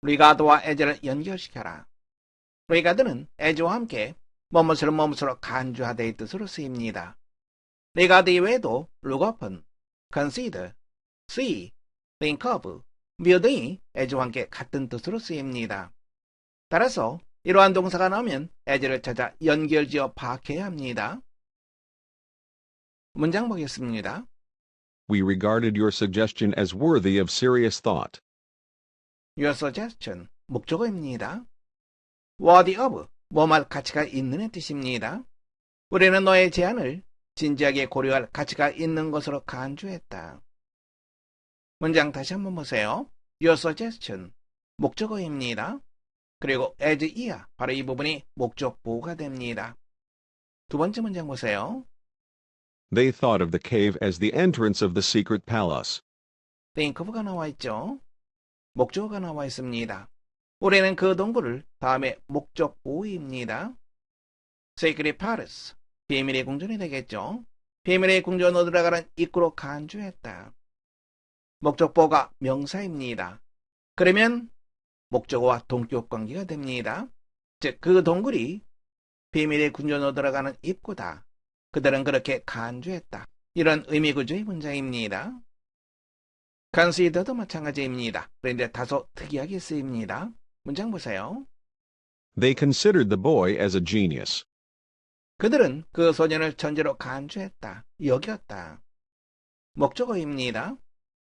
regard와 as를 연결시켜라. regard는 as와 함께 뭐뭇으로 간주하다의 뜻으로 쓰입니다. regard 이외에도 look upon, consider, see, think of, view 등이 as와 함께 같은 뜻으로 쓰입니다. 따라서 이러한 동사가 나오면 as를 찾아 연결지어 파악해야 합니다. 문장 보겠습니다. We regarded your suggestion as worthy of serious thought. Your suggestion, 목적어입니다. worthy of, 뭐할 가치가 있는의 뜻입니다. 우리는 너의 제안을 진지하게 고려할 가치가 있는 것으로 간주했다. 문장 다시 한번 보세요. Your suggestion, 목적어입니다. 그리고 as 이하, 바로 이 부분이 목적 보호가 됩니다. 두 번째 문장 보세요. They thought of the cave as the entrance of the secret palace. think of가 나와 있죠. 목적어가 나와 있습니다. 우리는 그 동굴을 다음에 목적 보호입니다. Secret Palace, 비밀의 궁전이 되겠죠. 비밀의 궁전으로 들어가는 입구로 간주했다. 목적 보호가 명사입니다. 그러면 목적어와 동격 관계가 됩니다. 즉, 그 동굴이 비밀의 궁전으로 들어가는 입구다. 그들은 그렇게 간주했다. 이런 의미 구조의 문장입니다. consider도 마찬가지입니다. 그런데 다소 특이하게 쓰입니다. 문장 보세요. They considered the boy as a genius. 그들은 그 소년을 천재로 간주했다. 여겼다. 목적어입니다.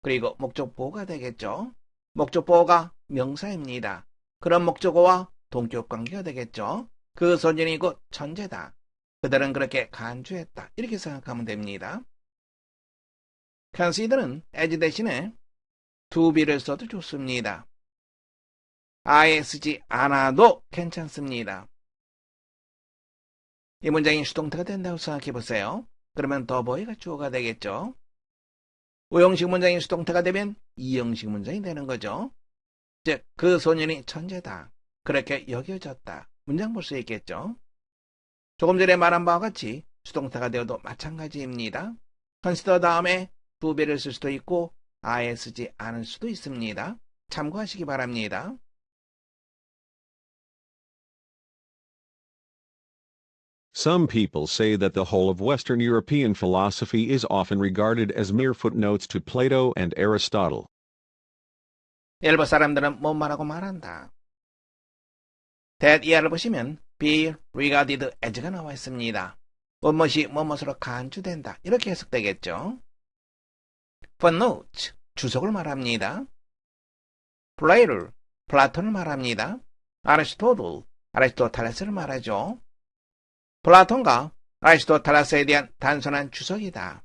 그리고 목적 보호가 되겠죠. 목적 보호가 명사입니다. 그런 목적어와 동격 관계가 되겠죠. 그 소년이 곧 천재다. 그들은 그렇게 간주했다. 이렇게 생각하면 됩니다. consider는 as 대신에 to be를 써도 좋습니다. 아예 쓰지 않아도 괜찮습니다. 이 문장이 수동태가 된다고 생각해 보세요. 그러면 the boy가 주어가 되겠죠. 우형식 문장이 수동태가 되면 이형식 문장이 되는 거죠. 즉, 그 소년이 천재다. 그렇게 여겨졌다. 문장 볼 수 있겠죠. 조금 전에 말한 바와 같이 수동태가 되어도 마찬가지입니다. consider 다음에 to be를 쓸 수도 있고 아예 쓰지 않을 수도 있습니다. 참고하시기 바랍니다. Some people say that the whole of Western European philosophy is often regarded as mere footnotes to Plato and Aristotle. 일부 사람들은 뭐 말하고 말한다. that 이하를 보시면 be regarded as가 나와 있습니다. 무엇이 무엇으로 간주된다. 이렇게 해석되겠죠. footnote, 주석을 말합니다. Plato, 플라톤을 말합니다. Aristotle, 아리스토텔레스를 말하죠. 플라톤과 아리스토텔레스에 대한 단순한 주석이다.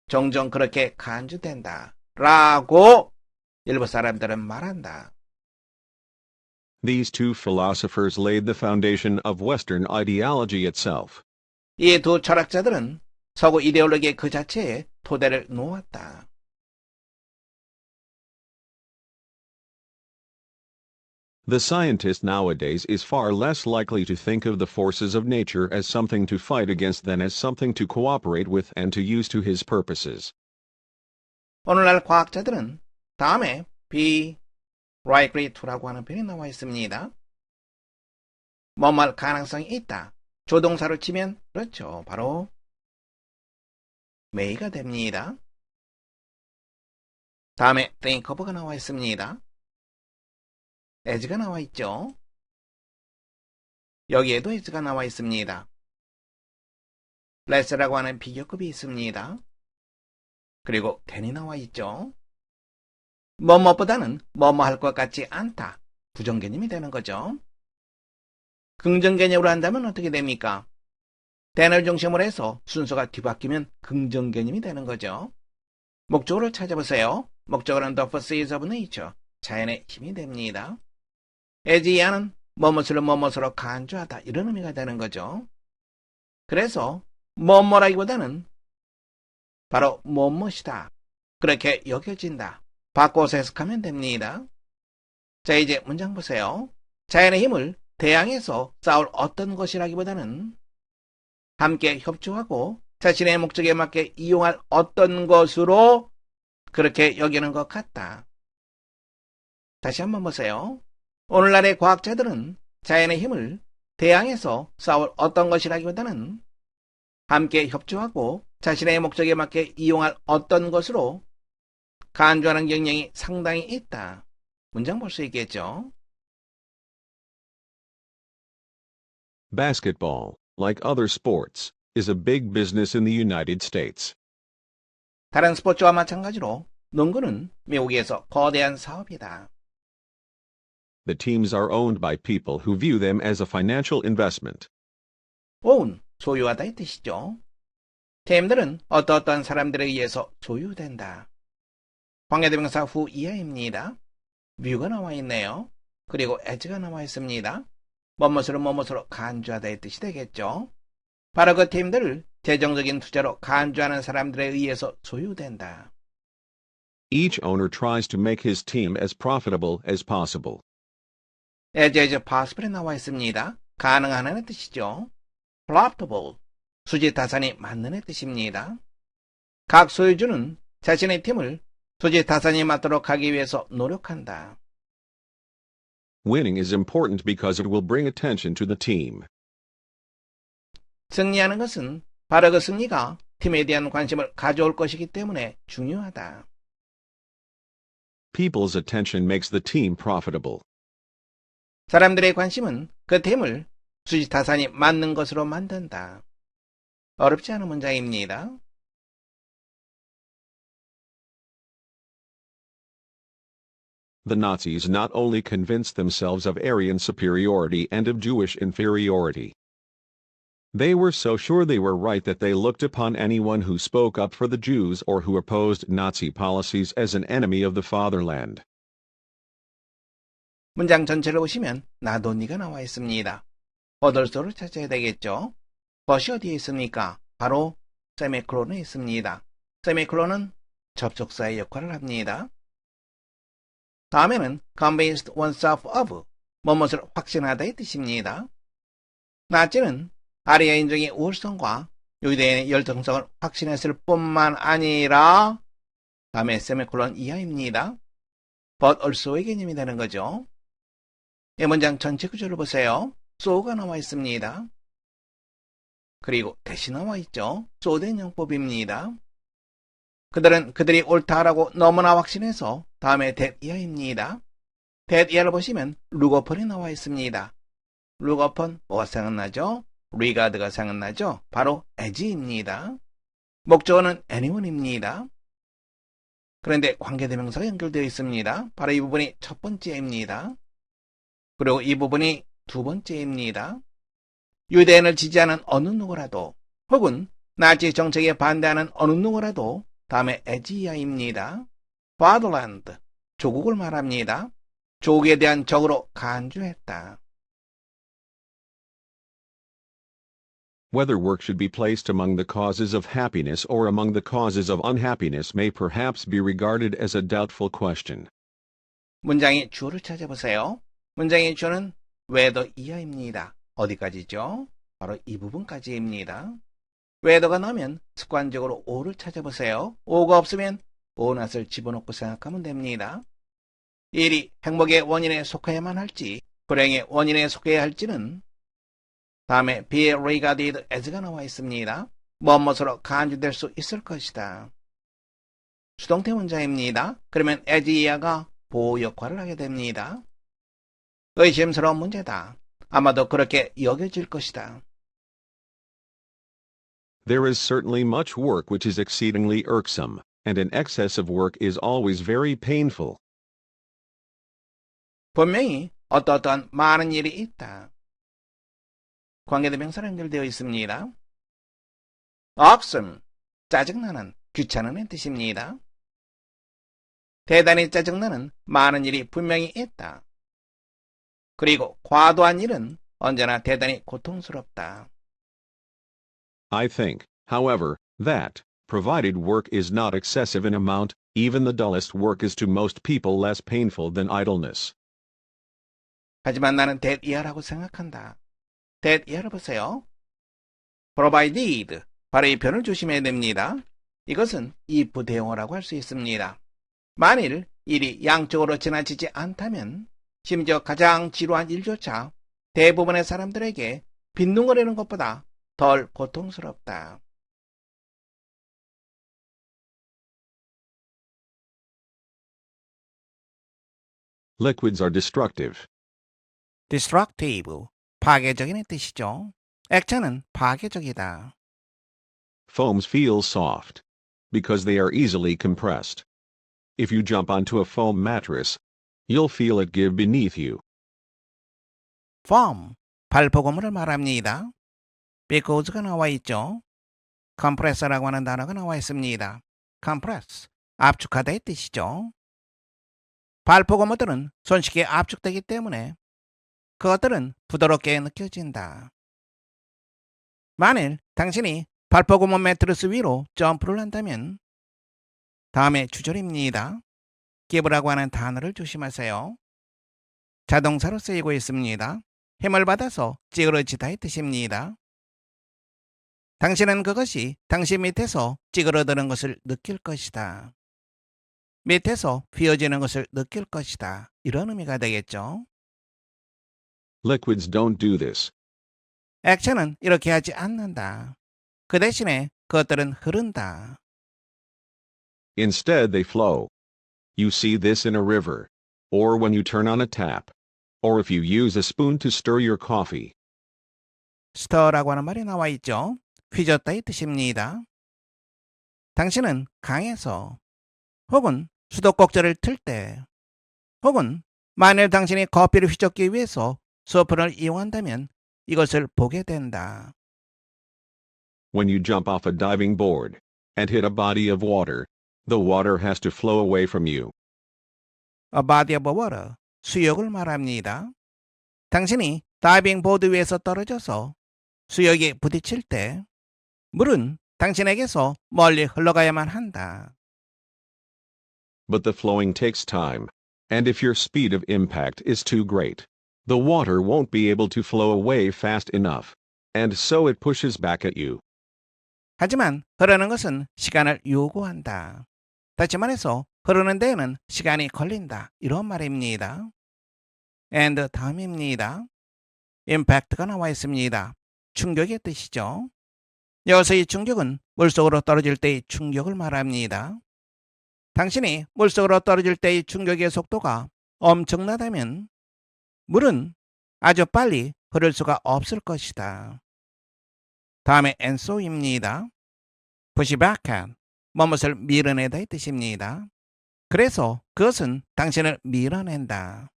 종종 그렇게 간주된다. 라고 일부 사람들은 말한다. These two philosophers laid the foundation of Western ideology itself. 이 두 철학자들은 서구 이데올로기 그 자체에 토대를 놓았다. The scientist nowadays is far less likely to think of the forces of nature as something to fight against than as something to cooperate with and to use to his purposes. 오늘날 과학자들은 다음에 be likely to라고 하는 표현이 나와 있습니다. 뭐할 가능성이 있다. 조동사로 치면 그렇죠. 바로 may가 됩니다. 다음에 think of가 나와 있습니다. as가 나와 있죠. 여기에도 as가 나와 있습니다. less라고 하는 비교급이 있습니다. 그리고 than이 나와 있죠. 뭐뭐보다는 뭐뭐 할 것 같지 않다. 부정개념이 되는 거죠. 긍정개념으로 한다면 어떻게 됩니까? than을 중심으로 해서 순서가 뒤바뀌면 긍정개념이 되는 거죠. 목적어를 찾아보세요. 목적어는 the forces of nature, 자연의 힘이 됩니다. as 이하는 뭐뭇으로 간주하다. 이런 의미가 되는 거죠. 그래서 뭐뭐라기보다는 바로 뭐뭇이다. 그렇게 여겨진다. 바꿔서 해석하면 됩니다. 자, 이제 문장 보세요. 자연의 힘을 대항해서 싸울 어떤 것이라기보다는 함께 협조하고 자신의 목적에 맞게 이용할 어떤 것으로 그렇게 여기는 것 같다. 다시 한번 보세요. 오늘날의 과학자들은 자연의 힘을 대항해서 싸울 어떤 것이라기보다는 함께 협조하고 자신의 목적에 맞게 이용할 어떤 것으로 간주하는 경향이 상당히 있다. 문장 볼 수 있겠죠? Basketball, like other sports, is a big business in the United States. 다른 스포츠와 마찬가지로 농구는 미국에서 거대한 사업이다. The teams are owned by people who view them as a financial investment. own, 소유하다 이 뜻이죠. 팀들은 어떠한 사람들에 의해서 소유된다. 관계대명사 후 이하입니다. view가 나와 있네요. 그리고 as가 나와 있습니다. 뭐뭇으로 뭐뭇으로 간주하다의 뜻이 되겠죠. 바로 그 팀들을 재정적인 투자로 간주하는 사람들에 의해서 소유된다. Each owner tries to make his team as profitable as possible. as possible에 나와 있습니다. 가능하다는 뜻이죠. profitable, 수지타산이 맞는 뜻입니다. 각 소유주는 자신의 팀을 수지타산이 맞도록 하기 위해서 노력한다. Winning is important because it will bring attention to the team. 승리하는 것은 바로 그 승리가 팀에 대한 관심을 가져올 것이기 때문에 중요하다. People's attention makes the team profitable. 사람들의 관심은 그 팀을 수지타산이 맞는 것으로 만든다. 어렵지 않은 문장입니다. The Nazis not only convinced themselves of Aryan superiority and of Jewish inferiority. They were so sure they were right that they looked upon anyone who spoke up for the Jews or who opposed Nazi policies as an enemy of the fatherland. 문장 전체를 보시면 나도 니가 나와 있습니다. 버들소를 찾아야 되겠죠. 벗이 어디에 있습니까? 바로 세미콜론에 있습니다. 세미콜론은 접속사의 역할을 합니다. 다음에는 convinced oneself of, 뭐뭇을 확신하다의 뜻입니다. 나치는 아리아인종의 우월성과 유대인의 열등성을 확신했을 뿐만 아니라 다음에 세미콜론 이하입니다. but also의 개념이 되는 거죠. 이 문장 전체 구조를 보세요. so가 나와 있습니다. 그리고 대시 나와 있죠. so된 용법입니다. 그들은 그들이 옳다라고 너무나 확신해서 다음에 that 이하입니다. that 이하를 보시면 look upon이 나와 있습니다. look upon 뭐가 생각나죠? regard가 생각나죠? 바로 as입니다. 목적어는 anyone입니다. 그런데 관계대명사가 연결되어 있습니다. 바로 이 부분이 첫 번째입니다. 그리고 이 부분이 두 번째입니다. 유대인을 지지하는 어느 누구라도 혹은 나치 정책에 반대하는 어느 누구라도 다음에 에지아입니다. fatherland, 조국을 말합니다. 조국에 대한 적으로 간주했다. Whether work should be placed among the causes of happiness or among the causes of unhappiness may perhaps be regarded as a doubtful question. 문장의 주어를 찾아보세요. 문장의 주어는 whether 이하입니다. 어디까지죠? 바로 이 부분까지입니다. whether가 나오면 습관적으로 o를 찾아보세요. o가 없으면 onat을 집어넣고 생각하면 됩니다. 일이 행복의 원인에 속해야만 할지 불행의 원인에 속해야 할지는 다음에 be regarded as가 나와 있습니다. 뭐뭇으로 간주될 수 있을 것이다. 수동태 문장입니다. 그러면 as 이하가 보호 역할을 하게 됩니다. 의심스러운 문제다. 아마도 그렇게 여겨질 것이다. There is certainly much work which is exceedingly irksome, and an excess of work is always very painful. 분명히 어떠한 많은 일이 있다. 관계대명사로 연결되어 있습니다. irksome, 짜증나는, 귀찮은 뜻입니다. 대단히 짜증나는 많은 일이 분명히 있다. 그리고 과도한 일은 언제나 대단히 고통스럽다. I think, however, that, provided work is not excessive in amount, even the dullest work is to most people less painful than idleness. 하지만 나는 that 이하라고 생각한다. that 이하를 보세요. provided, 바로 이 변을 조심해야 됩니다. 이것은 if 대용어라고 할 수 있습니다. 만일 일이 양쪽으로 지나치지 않다면 심지어 가장 지루한 일조차 대부분의 사람들에게 빈둥거리는 것보다 덜 고통스럽다. Liquids are destructive. destructive, 파괴적인 뜻이죠. 액체는 파괴적이다. Foams feel soft because they are easily compressed. If you jump onto a foam mattress, you'll feel it give beneath you. foam, 발포고물을 말합니다. because가 나와 있죠. compress라고 하는 단어가 나와 있습니다. compress, 압축하다의 뜻이죠. 발포고물들은 손쉽게 압축되기 때문에 그것들은 부드럽게 느껴진다. 만일 당신이 발포고물 매트리스 위로 점프를 한다면 다음에 주절입니다. give라고 하는 단어를 조심하세요. 자동사로 쓰이고 있습니다. 힘을 받아서 찌그러지다의 뜻입니다. 당신은 그것이 당신 밑에서 찌그러드는 것을 느낄 것이다. 밑에서 휘어지는 것을 느낄 것이다. 이런 의미가 되겠죠. Liquids don't do this. 액체는 이렇게 하지 않는다. 그 대신에 그것들은 흐른다. Instead, they flow. You see this in a river, or when you turn on a tap, or if you use a spoon to stir your coffee. stir라고 하는 말이 나와 있죠. 휘젓다의 뜻입니다. 당신은 강에서 혹은 수도꼭지를 틀 때 혹은 만일 당신이 커피를 휘젓기 위해서 스푼을 이용한다면 이것을 보게 된다. When you jump off a diving board and hit a body of water, the water has to flow away from you. A body of water, 수역을 말합니다. 당신이 다이빙 보드 위에서 떨어져서 수역에 부딪힐 때 물은 당신에게서 멀리 흘러가야만 한다. But the flowing takes time, and if your speed of impact is too great, the water won't be able to flow away fast enough, and so it pushes back at you. 하지만 흐르는 것은 시간을 요구한다. 다시 말해서 흐르는 데에는 시간이 걸린다. 이런 말입니다. and 다음입니다. impact가 나와 있습니다. 충격의 뜻이죠. 여기서 이 충격은 물속으로 떨어질 때의 충격을 말합니다. 당신이 물속으로 떨어질 때의 충격의 속도가 엄청나다면 물은 아주 빨리 흐를 수가 없을 것이다. 다음에 and so입니다. push back at, 무엇을 밀어내다의 뜻입니다. 그래서 그것은 당신을 밀어낸다.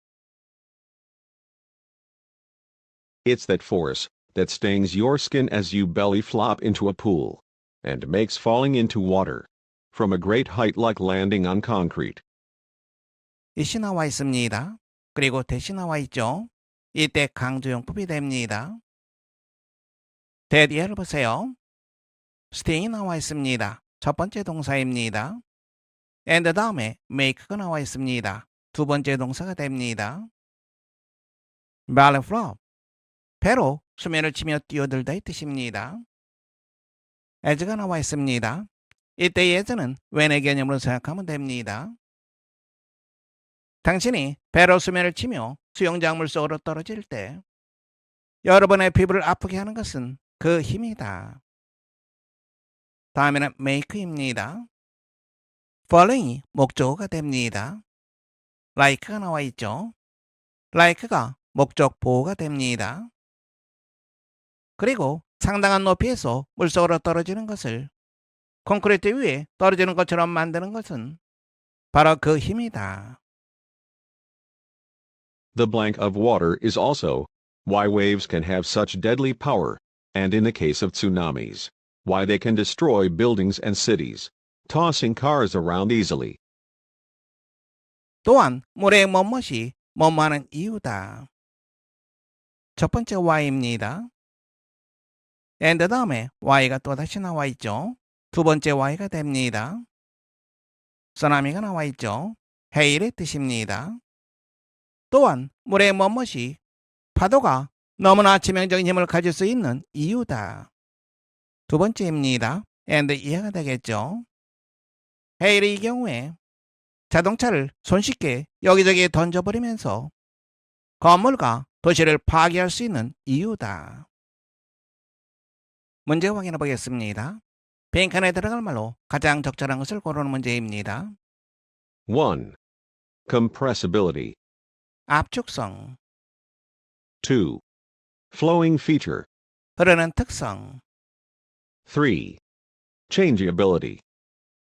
It's that force that stings your skin as you belly flop into a pool, and makes falling into water, from a great height like landing on concrete. 이시 나와 있습니다. 그리고 대시 나와 있죠. 이때 강조용법이 됩니다. 대디에를 보세요. sting이 나와 있습니다. 첫 번째 동사입니다. and 다음에 make가 나와 있습니다. 두 번째 동사가 됩니다. belly flop, 배로 수면을 치며 뛰어들다의 뜻입니다. as가 나와 있습니다. 이때 as는 when의 개념으로 생각하면 됩니다. 당신이 배로 수면을 치며 수영장 물속으로 떨어질 때 여러분의 피부를 아프게 하는 것은 그 힘이다. 다음에는 make입니다. following이 목적어가 됩니다. like가 나와 있죠. like가 목적 보호가 됩니다. 그리고 상당한 높이에서 물속으로 떨어지는 것을 콘크리트 위에 떨어지는 것처럼 만드는 것은 바로 그 힘이다. The blank of water is also why waves can have such deadly power, and in the case of tsunamis, why they can destroy buildings and cities, tossing cars around easily. 또한 물의 뭐뭇이 뭐뭐하는 이유다. 첫 번째 why입니다. and 다음에 why가 또다시 나와 있죠. 두 번째 why가 됩니다. 쓰나미가 나와 있죠. 해일의 뜻입니다. 또한 물의 뭐뭇이 파도가 너무나 치명적인 힘을 가질 수 있는 이유다. 두 번째입니다. and 이해가 되겠죠. 해일의 경우에 자동차를 손쉽게 여기저기 던져버리면서 건물과 도시를 파괴할 수 있는 이유다. 문제 확인해 보겠습니다. 빈칸에 들어갈 말로 가장 적절한 것을 고르는 문제입니다. 1. Compressibility. 압축성, 2. Flowing feature. 흐르는 특성, 3. Changeability.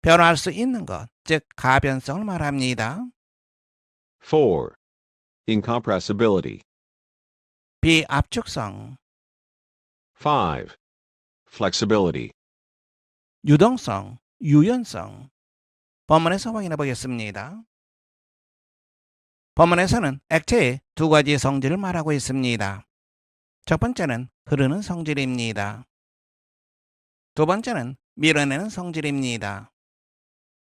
변화할 수 있는 것, 즉 가변성을 말합니다. 4. Incompressibility. 비압축성, 5. Flexibility. 유동성, 유연성. 본문에서 확인해 보겠습니다. 본문에서는 액체의 두 가지 성질을 말하고 있습니다. 첫 번째는 흐르는 성질입니다. 두 번째는 밀어내는 성질입니다.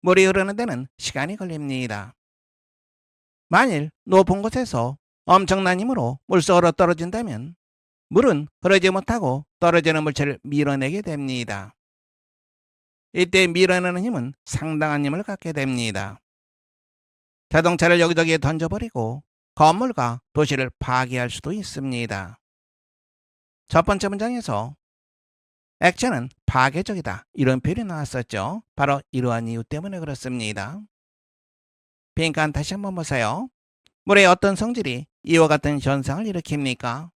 물이 흐르는 데는 시간이 걸립니다. 만일 높은 곳에서 엄청난 힘으로 물속으로 떨어진다면 물은 흐르지 못하고 떨어지는 물체를 밀어내게 됩니다. 이때 밀어내는 힘은 상당한 힘을 갖게 됩니다. 자동차를 여기저기에 던져버리고 건물과 도시를 파괴할 수도 있습니다. 첫 번째 문장에서 액체는 파괴적이다 이런 표현이 나왔었죠. 바로 이러한 이유 때문에 그렇습니다. 빈칸 다시 한번 보세요. 물의 어떤 성질이 이와 같은 현상을 일으킵니까?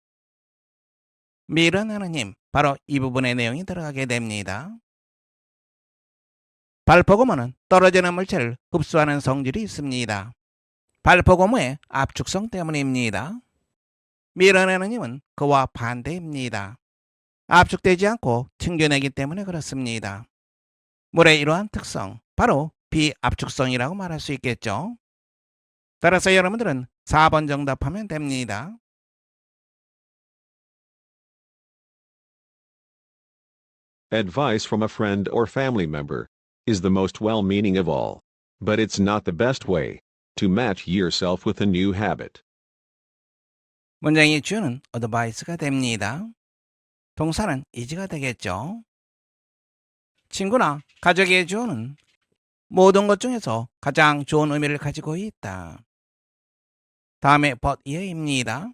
밀어내는 힘, 바로 이 부분의 내용이 들어가게 됩니다. 발포고무는 떨어지는 물체를 흡수하는 성질이 있습니다. 발포고무의 압축성 때문입니다. 밀어내는 힘은 그와 반대입니다. 압축되지 않고 튕겨내기 때문에 그렇습니다. 물의 이러한 특성, 바로 비압축성이라고 말할 수 있겠죠. 따라서 여러분들은 4번 정답하면 됩니다. Advice from a friend or family member is the most well-meaning of all, but it's not the best way to match yourself with a new habit. 문장이 주는 어드바이스가 됩니다. 동사는 is가 되겠죠. 친구나 가족에게 주는 모든 것 중에서 가장 좋은 의미를 가지고 있다. 다음에 but ye입니다.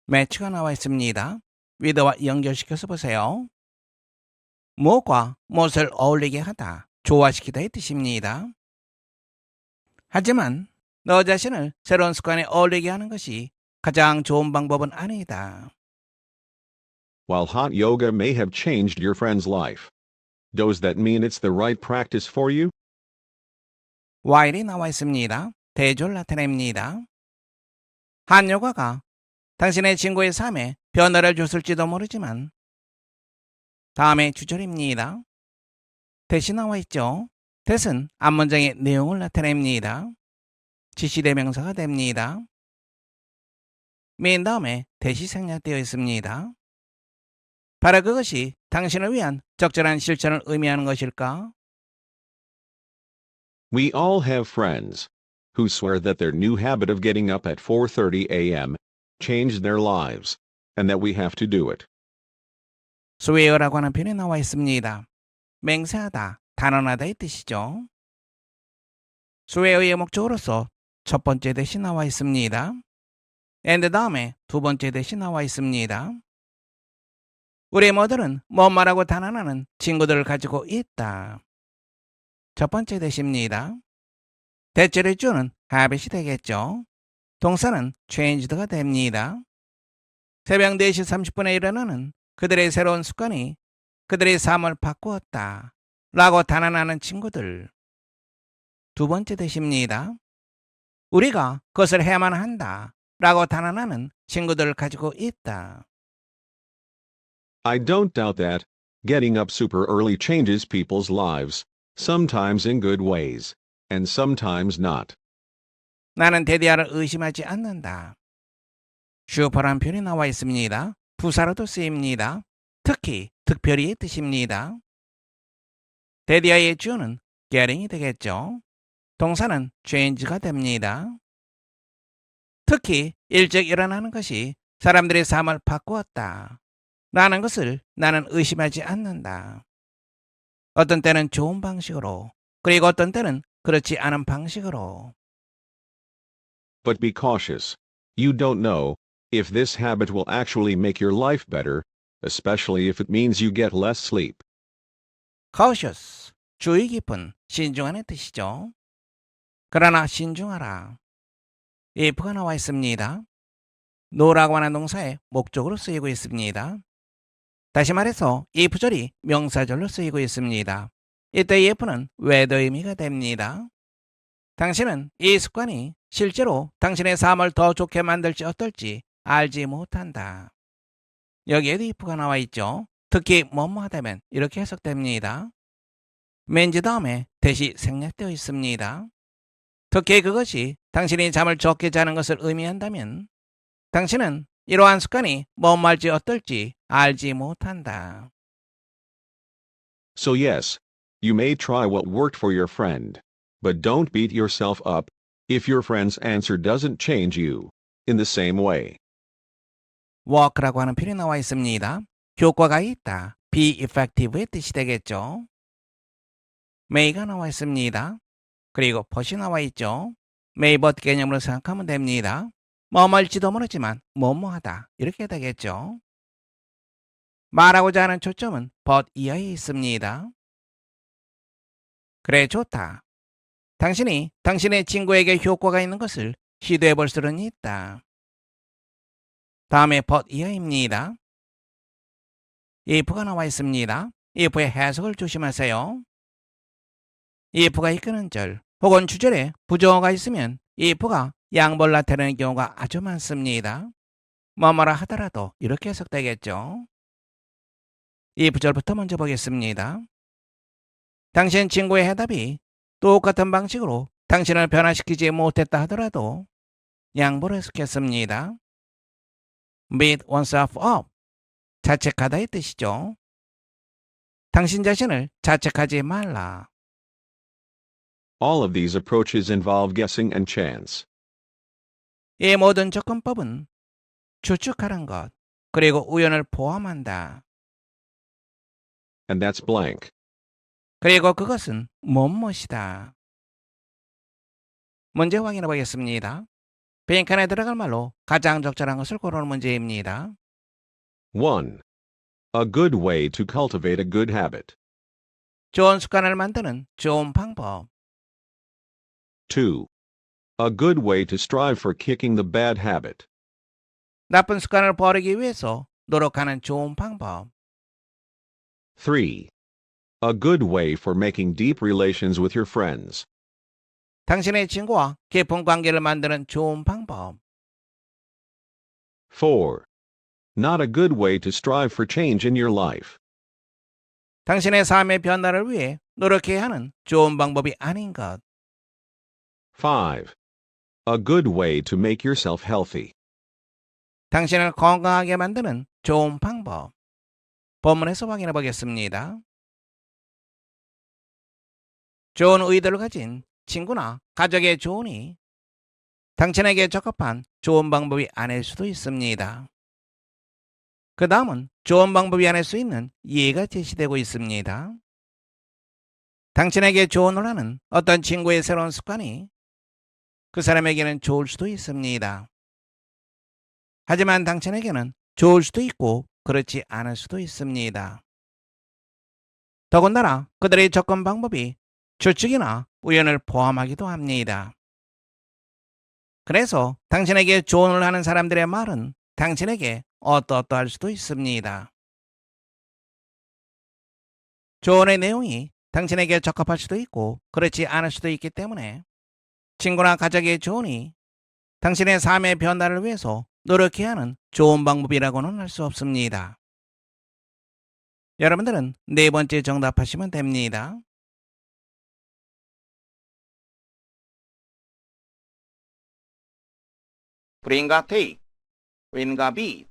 매치가 나와 있습니다. with와 연결시켜서 보세요. 무엇과 무엇을 어울리게 하다, 조화시키다의 뜻입니다. 하지만 너 자신을 새로운 습관에 어울리게 하는 것이 가장 좋은 방법은 아니다. While hot yoga may have changed your friend's life, does that mean it's the right practice for you? while이 나와 있습니다. 대조를 나타냅니다. 한 요가가 당신의 친구의 삶에 변화를 줬을지도 모르지만 다음에 주절입니다. 대시 나와 있죠. 대은 앞문장의 내용을 나타냅니다. 지시대명사가 됩니다. 메인 다음에 대시 생략되어 있습니다. 바로 그것이 당신을 위한 적절한 실천을 의미하는 것일까? We all have friends who swear that their new habit of getting up at 4:30 a.m. changed their lives, and that we have to do it. swear라고 하는 표현이 나와 있습니다. 맹세하다, 단언하다의 뜻이죠. swear의 목적으로서 첫 번째 대시 나와 있습니다. and 다음에 두 번째 대시 나와 있습니다. 우리 모두는 뭐 말하고 단언하는 친구들을 가지고 있다. 첫 번째 대시입니다. 대체를 주는 habit이 되겠죠. 동사는 changed가 됩니다. 새벽 4시 30분에 일어나는 그들의 새로운 습관이 그들의 삶을 바꾸었다 라고 단언하는 친구들. 두 번째 대시입니다. 우리가 그것을 해야만 한다 라고 단언하는 친구들을 가지고 있다. I don't doubt that getting up super early changes people's lives, sometimes in good ways, and sometimes not. 나는 데디아를 의심하지 않는다. 슈퍼란 표현이 나와 있습니다. 부사로도 쓰입니다. 특히, 특별히의 뜻입니다. 데디아의 주어는 getting이 되겠죠. 동사는 change가 됩니다. 특히 일찍 일어나는 것이 사람들의 삶을 바꾸었다 라는 것을 나는 의심하지 않는다. 어떤 때는 좋은 방식으로, 그리고 어떤 때는 그렇지 않은 방식으로. but be cautious. You don't know if this habit will actually make your life better, especially if it means you get less sleep. cautious, 주의 깊은, 신중하는 뜻이죠. 그러나 신중하라. if가 나와 있습니다. no라고 하는 동사의 목적으로 쓰이고 있습니다. 다시 말해서 if절이 명사절로 쓰이고 있습니다. 이때 if는 whether 의미가 됩니다. 당신은 이 습관이 실제로 당신의 삶을 더 좋게 만들지 어떨지 알지 못한다. 여기에도 if가 나와 있죠. 특히 뭐뭐 하다면 이렇게 해석됩니다. 맨즈 다음에 대시 생략되어 있습니다. 특히 그것이 당신이 잠을 적게 자는 것을 의미한다면 당신은 이러한 습관이 뭐뭐 할지 어떨지 알지 못한다. So yes, you may try what worked for your friend. But don't beat yourself up if your friend's answer doesn't change you in the same way. work라고 하는 표현이 나와 있습니다. 효과가 있다. be effective의 뜻이 되겠죠. may가 나와 있습니다. 그리고 but이 나와 있죠. may but 개념으로 생각하면 됩니다. 뭐뭐 할지도 모르지만 뭐뭐 하다 이렇게 되겠죠. 말하고자 하는 초점은 but 이하에 있습니다. 그래 좋다. 당신이 당신의 친구에게 효과가 있는 것을 시도해 볼 수는 있다. 다음에 but 이하입니다. if가 나와 있습니다. if의 해석을 조심하세요. if가 이끄는 절 혹은 주절에 부정어가 있으면 if가 양보를 나타내는 경우가 아주 많습니다. 뭐뭐라 하더라도 이렇게 해석되겠죠. if절부터 먼저 보겠습니다. 당신 친구의 해답이 똑같은 방식으로 당신을 변화시키지 못했다 하더라도 양보를 해석했습니다. beat oneself up, 자책하다의 뜻이죠. 당신 자신을 자책하지 말라. All of these approaches involve guessing and chance. 이 모든 접근법은 추측하는 것, 그리고 우연을 포함한다. And that's blank. 그리고 그것은 무엇이다. 문제 확인해 보겠습니다. 빈칸에 들어갈 말로 가장 적절한 것을 고르는 문제입니다. 1. A good way to cultivate a good habit. 좋은 습관을 만드는 좋은 방법. 2. A good way to strive for kicking the bad habit. 나쁜 습관을 버리기 위해서 노력하는 좋은 방법. 3. A good way for making deep relations with your friends. 당신의 친구와 깊은 관계를 만드는 좋은 방법. 4. Not a good way to strive for change in your life. 당신의 삶의 변화를 위해 노력해야 하는 좋은 방법이 아닌 것. 5. A good way to make yourself healthy. 당신을 건강하게 만드는 좋은 방법. 본문에서 확인해 보겠습니다. 좋은 의도를 가진 친구나 가족의 조언이 당신에게 적합한 좋은 방법이 아닐 수도 있습니다. 그 다음은 좋은 방법이 아닐 수 있는 예가 제시되고 있습니다. 당신에게 조언을 하는 어떤 친구의 새로운 습관이 그 사람에게는 좋을 수도 있습니다. 하지만 당신에게는 좋을 수도 있고 그렇지 않을 수도 있습니다. 더군다나 그들의 접근 방법이 추측이나 우연을 포함하기도 합니다. 그래서 당신에게 조언을 하는 사람들의 말은 당신에게 어떠할 수도 있습니다. 조언의 내용이 당신에게 적합할 수도 있고 그렇지 않을 수도 있기 때문에 친구나 가족의 조언이 당신의 삶의 변화를 위해서 노력해야 하는 좋은 방법이라고는 할 수 없습니다. 여러분들은 네 번째 정답하시면 됩니다. bring과 take, win과 beat,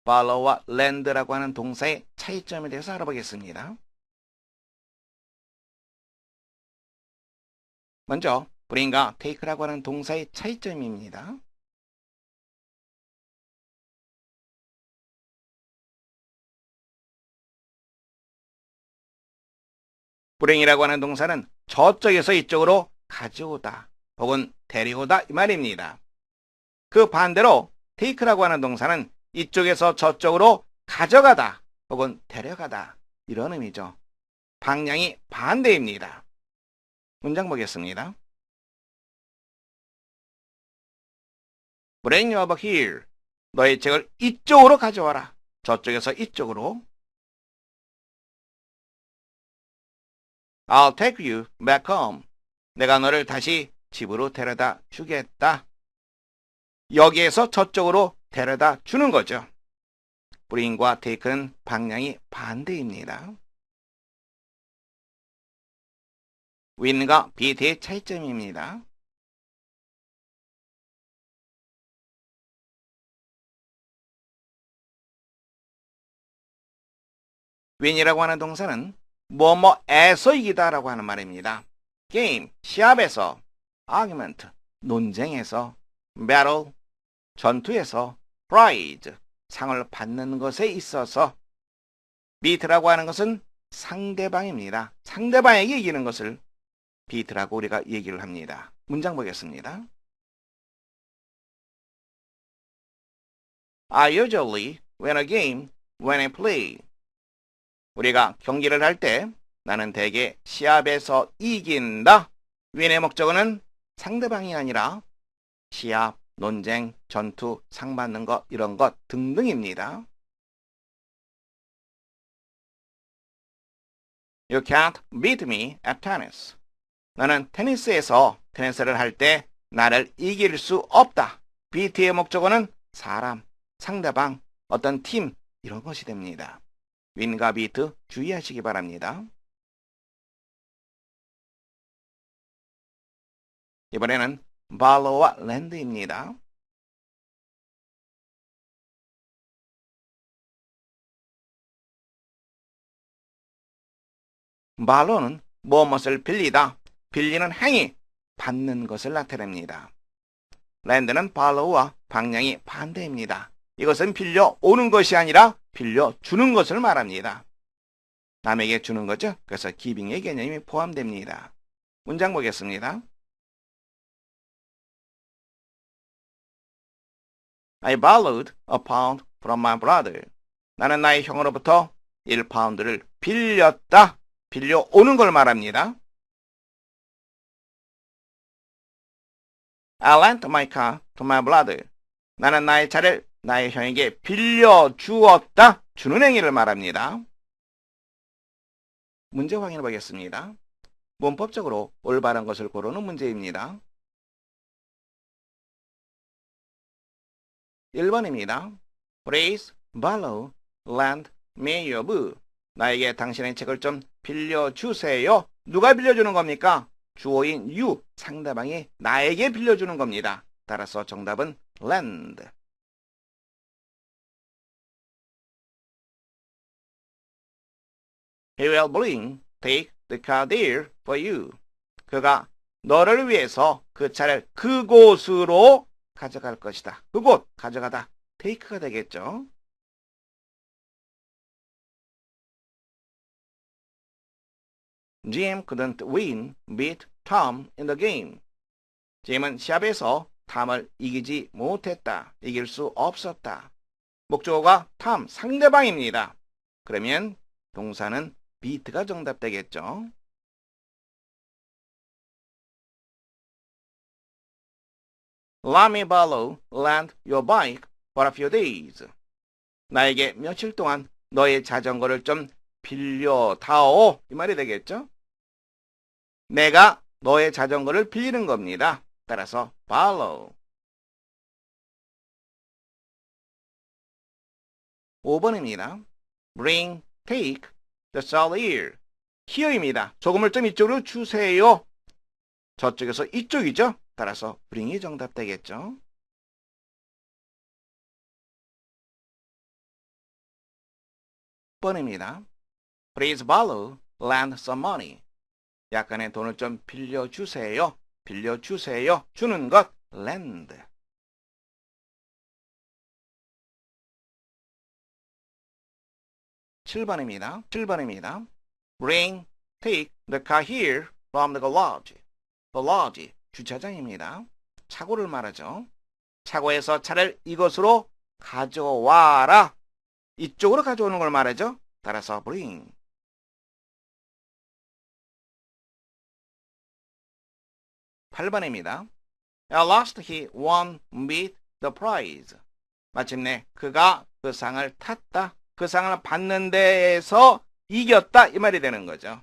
follow와 land라고 하는 동사의 차이점에 대해서 알아보겠습니다. 먼저 bring과 take라고 하는 동사의 차이점입니다. bring이라고 하는 동사는 저쪽에서 이쪽으로 가져오다 혹은 데려오다 이 말입니다. 그 반대로 take라고 하는 동사는 이쪽에서 저쪽으로 가져가다 혹은 데려가다 이런 의미죠. 방향이 반대입니다. 문장 보겠습니다. Bring you over here. 너의 책을 이쪽으로 가져와라. 저쪽에서 이쪽으로. I'll take you back home. 내가 너를 다시 집으로 데려다 주겠다. 여기에서 저쪽으로 데려다 주는 거죠. bring과 take는 방향이 반대입니다. with과 beat의 차이점입니다. win이라고 하는 동사는 뭐뭐에서 이기다라고 하는 말입니다. 게임, 시합에서, argument, 논쟁에서, battle, 전투에서, prize, 상을 받는 것에 있어서, beat라고 하는 것은 상대방입니다. 상대방에게 이기는 것을 beat라고 우리가 얘기를 합니다. 문장 보겠습니다. I usually win a game when I play. 우리가 경기를 할 때 나는 대개 시합에서 이긴다. win의 목적어는 상대방이 아니라 시합, 논쟁, 전투, 상 받는 것 이런 것 등등입니다. You can't beat me at tennis. 나는 테니스에서 테니스를 할 때 나를 이길 수 없다. beat의 목적어는 사람, 상대방, 어떤 팀 이런 것이 됩니다. win과 beat 주의하시기 바랍니다. 이번에는 barlow와 land입니다. barlow는 무엇을 빌리다, 빌리는 행위, 받는 것을 나타냅니다. land는 barlow와 방향이 반대입니다. 이것은 빌려오는 것이 아니라 빌려주는 것을 말합니다. 남에게 주는 거죠. 그래서 giving의 개념이 포함됩니다. 문장 보겠습니다. I borrowed a pound from my brother. 나는 나의 형으로부터 1파운드를 빌렸다. 빌려오는 걸 말합니다. I lent my car to my brother. 나는 나의 차를 나의 형에게 빌려주었다. 주는 행위를 말합니다. 문제 확인해 보겠습니다. 문법적으로 올바른 것을 고르는 문제입니다. 1번입니다. Please borrow, lend me your book. 나에게 당신의 책을 좀 빌려주세요. 누가 빌려주는 겁니까? 주어인 you, 상대방이 나에게 빌려주는 겁니다. 따라서 정답은 lend. He will take the car there for you. 그가 너를 위해서 그 차를 그곳으로 가져갈 것이다. 그곳 가져가다. take가 되겠죠. Jim couldn't beat Tom in the game. 짐은 시합에서 탐을 이기지 못했다. 이길 수 없었다. 목적어가 탐, 상대방입니다. 그러면 동사는 beat가 정답 되겠죠. Let me borrow, lend your bike for a few days. 나에게 며칠 동안 너의 자전거를 좀 빌려다오. 이 말이 되겠죠? 내가 너의 자전거를 빌리는 겁니다. 따라서 borrow. 5번입니다. Bring, take the salt here. here입니다. 소금을 좀 이쪽으로 주세요. 저쪽에서 이쪽이죠. 따라서 bring이 정답 되겠죠. 10번입니다. Please borrow, lend some money. 약간의 돈을 좀 빌려주세요. 빌려주세요. 주는 것, lend. 7번입니다. Bring, take the car here from the garage. garage, 주차장입니다. 차고를 말하죠. 차고에서 차를 이곳으로 가져와라. 이쪽으로 가져오는 걸 말하죠. 따라서 bring. 8번입니다. At last he won beat the prize. 마침내 그가 그 상을 탔다. 그 상을 받는 데에서 이겼다. 이 말이 되는 거죠.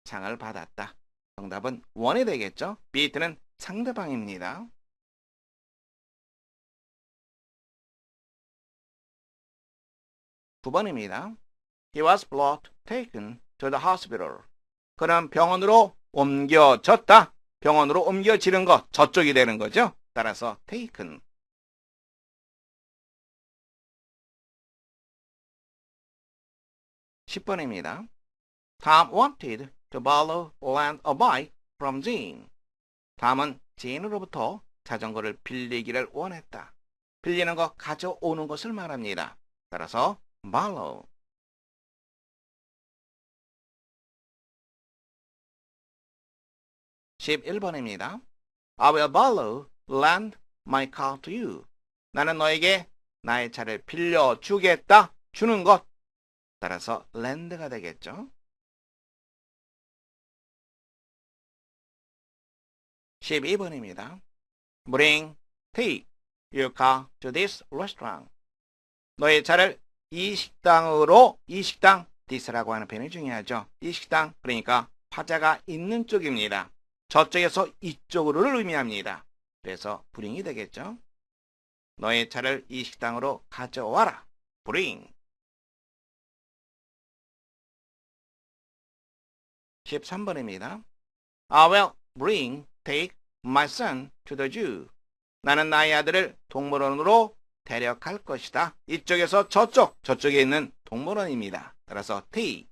상을 받았다. 정답은 won이 되겠죠. beat는 상대방입니다. 9번입니다. He was brought, taken to the hospital. 그는 병원으로 옮겨졌다. 병원으로 옮겨지는 것, 저쪽이 되는 거죠. 따라서 taken. 10번입니다. Tom wanted to borrow land a bike from Jean. 탐은 제인으로부터 자전거를 빌리기를 원했다. 빌리는 것, 가져오는 것을 말합니다. 따라서 borrow. 11번입니다. I will borrow lend my car to you. 나는 너에게 나의 차를 빌려주겠다. 주는 것. 따라서 lend가 되겠죠. 12번입니다. Bring, take your car to this restaurant. 너의 차를 이 식당으로, 이 식당, this라고 하는 표현이 중요하죠. 이 식당, 그러니까 화자가 있는 쪽입니다. 저쪽에서 이쪽으로를 의미합니다. 그래서 bring이 되겠죠. 너의 차를 이 식당으로 가져와라. bring. 13번입니다. I will bring, take my son to the zoo. 나는 나의 아들을 동물원으로 데려갈 것이다. 이쪽에서 저쪽, 저쪽에 있는 동물원입니다. 따라서 take.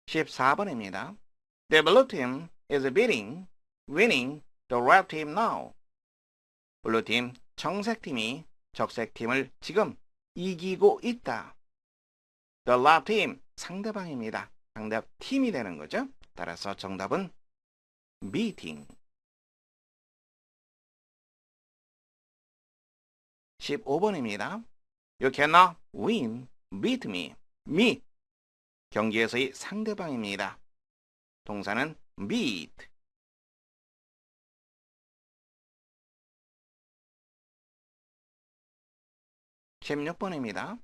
14번입니다. The blue team is winning the red team now. 블루팀, 청색팀이 적색팀을 지금 이기고 있다. The red team, 상대방입니다. 상대팀이 되는 거죠. 따라서 정답은 beating. 15번입니다. You cannot beat me. me, 경기에서의 상대방입니다. 동사는 beat. 16번입니다.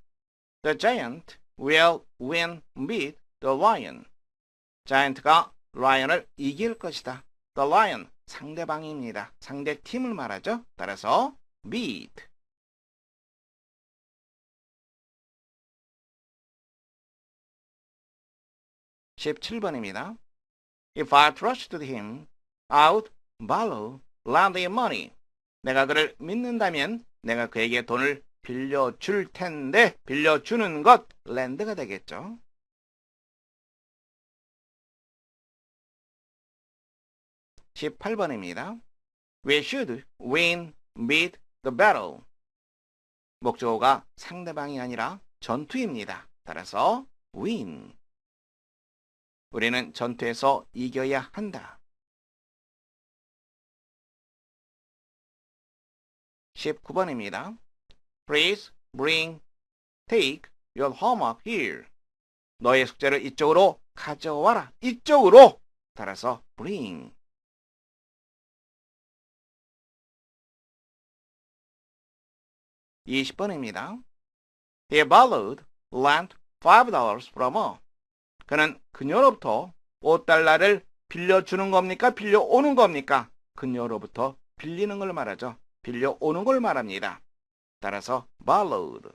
The giant will beat the lion. 자이언트가 라이언을 이길 것이다. The lion, 상대방입니다. 상대팀을 말하죠. 따라서 beat. 17번입니다. If I trusted him, I would borrow lend him money. 내가 그를 믿는다면 내가 그에게 돈을 빌려줄 텐데, 빌려주는 것, lend가 되겠죠. 18번입니다. We should beat the battle. 목적어가 상대방이 아니라 전투입니다. 따라서 win. 우리는 전투에서 이겨야 한다. 19번입니다. Please take your homework here. 너의 숙제를 이쪽으로 가져와라. 이쪽으로. 따라서 bring. 20번입니다. He borrowed lent $5 from her. 그는 그녀로부터 $5를 빌려주는 겁니까? 빌려오는 겁니까? 그녀로부터 빌리는 걸 말하죠. 빌려오는 걸 말합니다. 따라서 borrowed.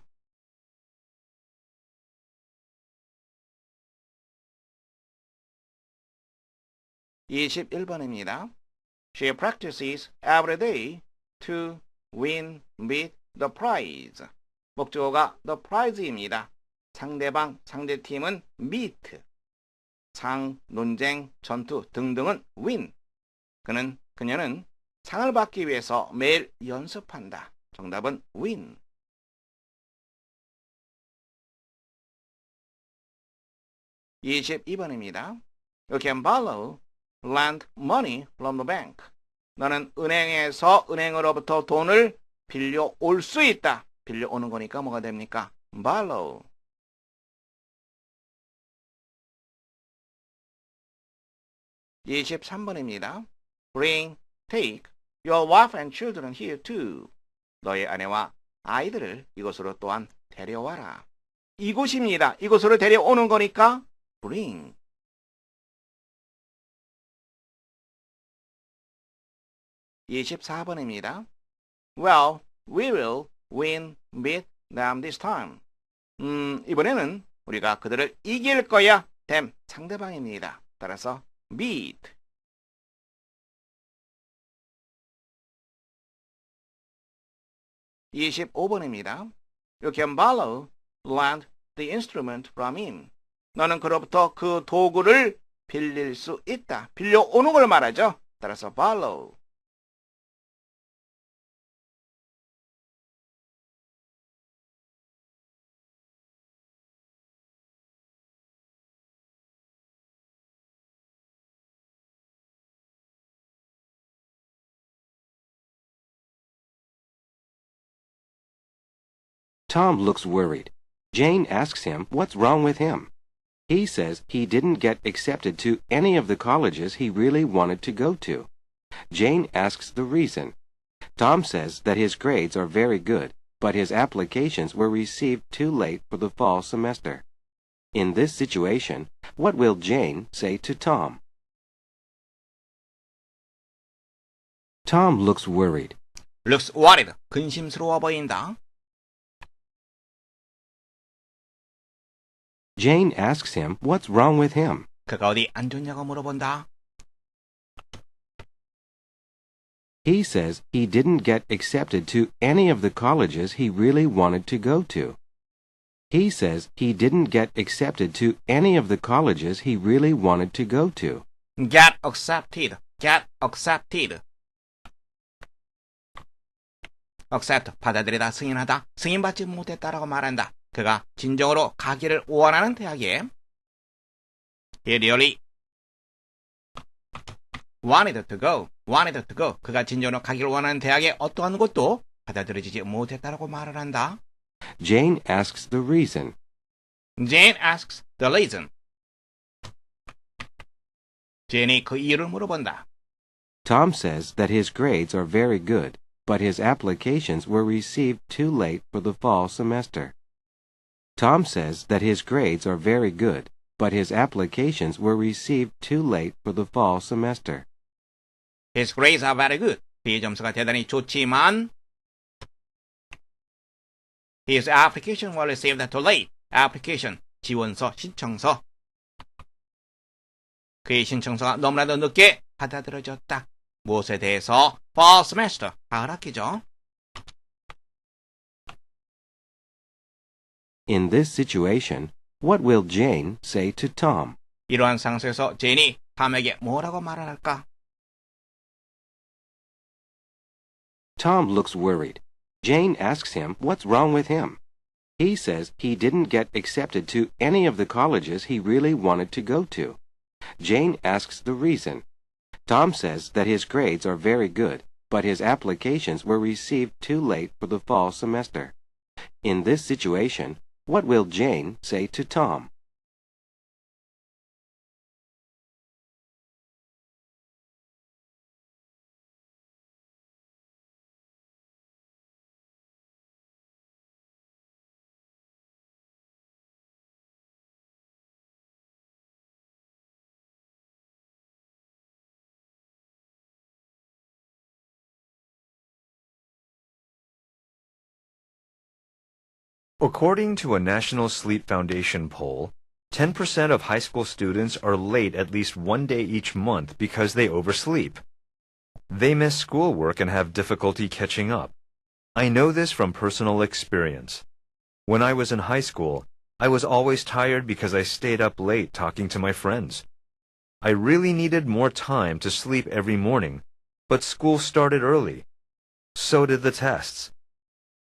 21번입니다. She practices every day to beat the prize. 목적어가 the prize입니다. 상대팀은 meet. 상, 논쟁, 전투 등등은 win. 그녀는 상을 받기 위해서 매일 연습한다. 정답은 win. 22번입니다. You can borrow lend money from the bank. 너는 은행으로부터 돈을 빌려올 수 있다. 빌려오는 거니까 뭐가 됩니까? borrow. (23번입니다) Bring, take your wife and children here too. 너의 아내와 아이들을 이곳으로 또한 데려와라. 이곳입니다. 이곳으로 데려오는 거니까 bring. (24번입니다) Well, we will win beat them this time. 이번에는 우리가 그들을 이길 거야. them, 상대방입니다. 따라서 beat. (25번입니다) You can borrow, lend the instrument from him. 너는 그로부터 그 도구를 빌릴 수 있다. 빌려오는 걸 말하죠. 따라서 borrow. Tom looks worried. Jane asks him what's wrong with him. He says he didn't get accepted to any of the colleges he really wanted to go to. Jane asks the reason. Tom says that his grades are very good, but his applications were received too late for the fall semester. In this situation, what will Jane say to Tom? Tom looks worried. looks worried. 근심스러워 보인다. Jane asks him what's wrong with him. 그가 어디 안 좋냐고 물어본다. He says he didn't get accepted to any of the colleges he really wanted to go to. He says he didn't get accepted to any of the colleges he really wanted to go to. get accepted. get accepted. accept, 받아들이다, 승인하다, 승인받지 못했다라고 말한다. 그가 진정으로 가기를 원하는 대학에 he really wanted to go. 그가 진정으로 가기를 원하는 대학에 어떠한 것도 받아들여지지 못했다라고 말을 한다. Jane asks the reason. Jane asks the reason. 제인이 그 이유를 물어본다. Tom says that his grades are very good, but his applications were received too late for the fall semester. Tom says that his grades are very good, but his applications were received too late for the fall semester. His grades are very good. 그의 점수가 대단히 좋지만 his application was received too late. application, 지원서, 신청서. 그의 신청서가 너무나도 늦게 받아들여졌다. 무엇에 대해서? fall semester, 가을 학기죠. In this situation, what will Jane say to Tom? 이러한 상황에서 제인이 탐에게 뭐라고 말을 할까? Tom looks worried. Jane asks him what's wrong with him. He says he didn't get accepted to any of the colleges he really wanted to go to. Jane asks the reason. Tom says that his grades are very good, but his applications were received too late for the fall semester. In this situation, what will Jane say to Tom? According to a National Sleep Foundation poll, 10% of high school students are late at least one day each month because they oversleep. They miss schoolwork and have difficulty catching up. I know this from personal experience. When I was in high school, I was always tired because I stayed up late talking to my friends. I really needed more time to sleep every morning, but school started early. So did the tests.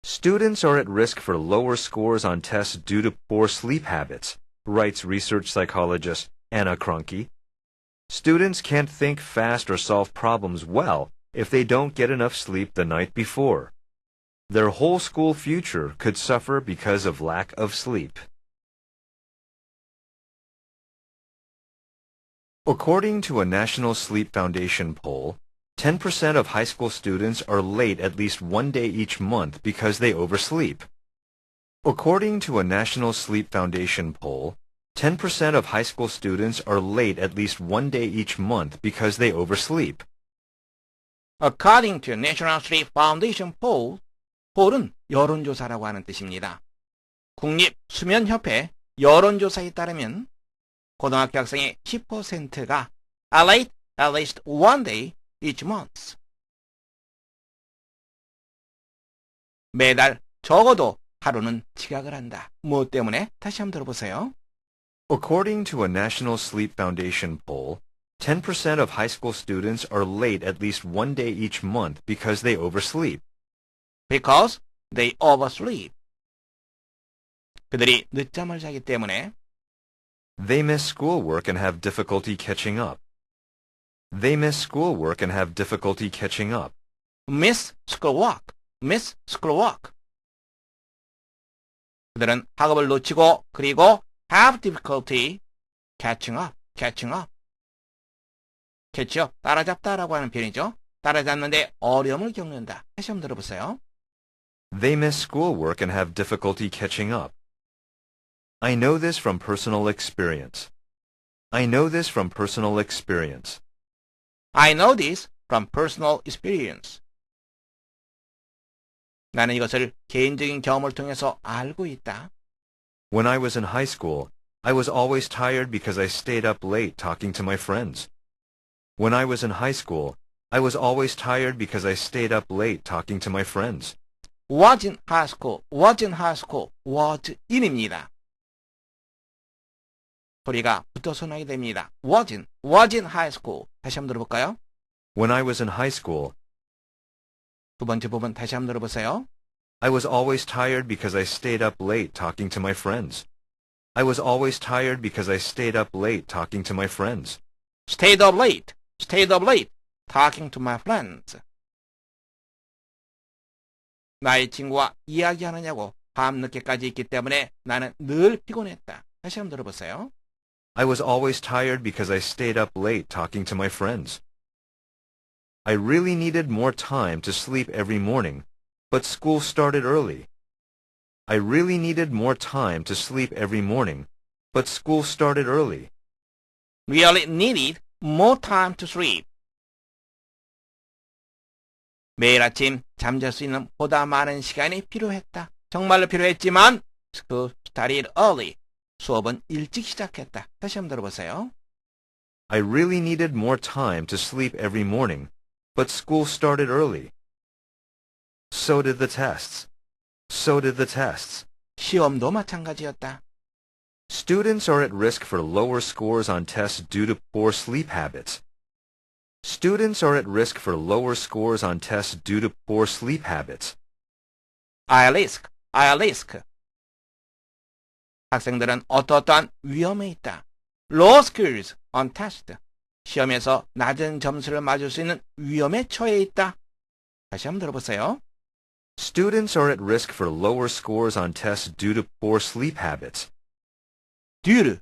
Students are at risk for lower scores on tests due to poor sleep habits, writes research psychologist Anna Cronky. Students can't think fast or solve problems well if they don't get enough sleep the night before. Their whole school future could suffer because of lack of sleep. According to a National Sleep Foundation poll, 10% of high school students are late at least one day each month because they oversleep. According to a National Sleep Foundation poll, 10% of high school students are late at least one day each month because they oversleep. According to National Sleep Foundation poll, poll은 여론조사라고 하는 뜻입니다. 국립수면협회 여론조사에 따르면 고등학교 학생의 10%가 are late at least one day each month. 매달 적어도 하루는 지각을 한다. 무엇 때문에? 다시 한번 들어보세요. According to a National Sleep Foundation poll, 10% of high school students are late at least one day each month because they oversleep. Because they oversleep. 그들이 늦잠을 자기 때문에 They miss schoolwork and have difficulty catching up. They miss schoolwork and have difficulty catching up. miss schoolwork, miss schoolwork. 그들은 학업을 놓치고 그리고 have difficulty catching up, catching up. catch up, 따라잡다라고 하는 표현이죠. 따라잡는데 어려움을 겪는다. 다시 한번 들어보세요. They miss schoolwork and have difficulty catching up. I know this from personal experience. I know this from personal experience. I know this from personal experience. 나는 이것을 개인적인 경험을 통해서 알고 있다. When I was in high school, I was always tired because I stayed up late talking to my friends. When I was in high school, I was always tired because I stayed up late talking to my friends. was in high school, was in high school, was in입니다. 소리가 붙어서 나게 됩니다. was in high school. 다시 한번 들어볼까요? When I was in high school, 두 번째 부분 다시 한번 들어보세요. I was always tired because I stayed up late talking to my friends. I was always tired because I stayed up late talking to my friends. stayed up late, talking to my friends. 나의 친구와 이야기하느냐고 밤늦게까지 있기 때문에 나는 늘 피곤했다. 다시 한번 들어보세요. I was always tired because I stayed up late talking to my friends. I really needed more time to sleep every morning, but school started early. I really needed more time to sleep every morning, but school started early. really needed more time to sleep. 매일 아침 잠잘 수 있는 보다 많은 시간이 필요했다. 정말로 필요했지만 school started early. 수업은 일찍 시작했다. 다시 한번 들어보세요. I really needed more time to sleep every morning, but school started early. So did the tests. So did the tests. 시험도 마찬가지였다. Students are at risk for lower scores on tests due to poor sleep habits. Students are at risk for lower scores on tests due to poor sleep habits. I risk. 학생들은 어떠한 위험에 있다. Low scores on test. 시험에서 낮은 점수를 맞을 수 있는 위험에 처해 있다. 다시 한번 들어보세요. Students are at risk for lower scores on tests due to poor sleep habits. due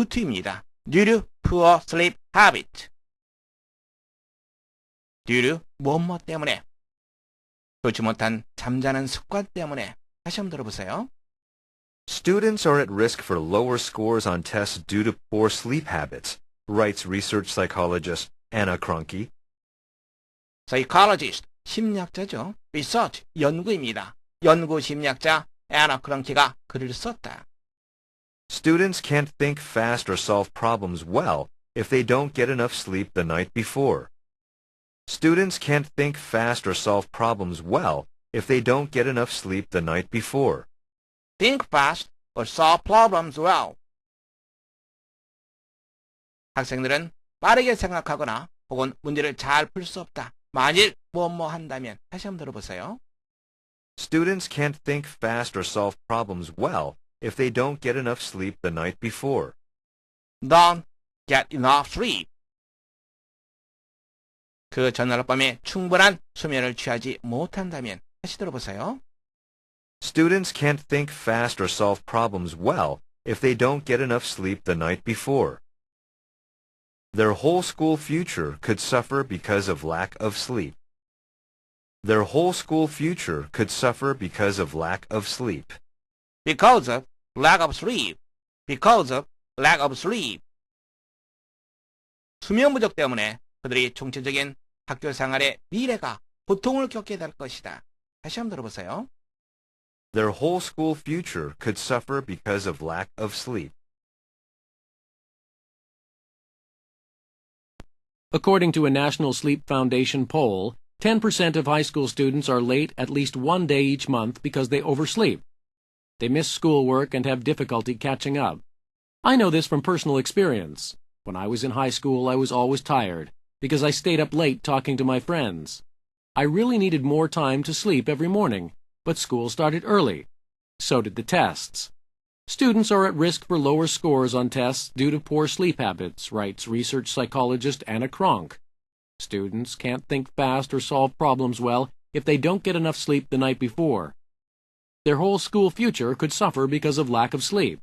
to입니다. due to poor sleep habit. due to 뭐뭐 때문에. 좋지 못한 잠자는 습관 때문에. 다시 한번 들어보세요. Students are at risk for lower scores on tests due to poor sleep habits, writes research psychologist Anna Cronky. psychologist, 심리학자죠. research, 연구입니다. 연구 심리학자 애나 크런키가 글을 썼다. Students can't think fast or solve problems well if they don't get enough sleep the night before. Students can't think fast or solve problems well if they don't get enough sleep the night before. think fast or solve problems well. 학생들은 빠르게 생각하거나 혹은 문제를 잘 풀 수 없다. 만일 뭐뭐 한다면 다시 한번 들어보세요. Students can't think fast or solve problems well if they don't get enough sleep the night before. don't get enough sleep. 그 전날 밤에 충분한 수면을 취하지 못한다면 다시 들어보세요. Students can't think fast or solve problems well if they don't get enough sleep the night before. Their whole school future could suffer because of lack of sleep. Their whole school future could suffer because of lack of sleep. Because of lack of sleep. Because of lack of sleep. 수면 부족 때문에 그들이 총체적인 학교 생활의 미래가 고통을 겪게 될 것이다. 다시 한번 들어보세요. Their whole school future could suffer because of lack of sleep. According to a National Sleep Foundation poll, 10% of high school students are late at least one day each month because they oversleep. They miss schoolwork and have difficulty catching up. I know this from personal experience. When I was in high school, I was always tired because I stayed up late talking to my friends. I really needed more time to sleep every morning, but school started early. So did the tests. Students are at risk for lower scores on tests due to poor sleep habits, writes research psychologist Anna Kronk. Students can't think fast or solve problems well if they don't get enough sleep the night before. Their whole school future could suffer because of lack of sleep.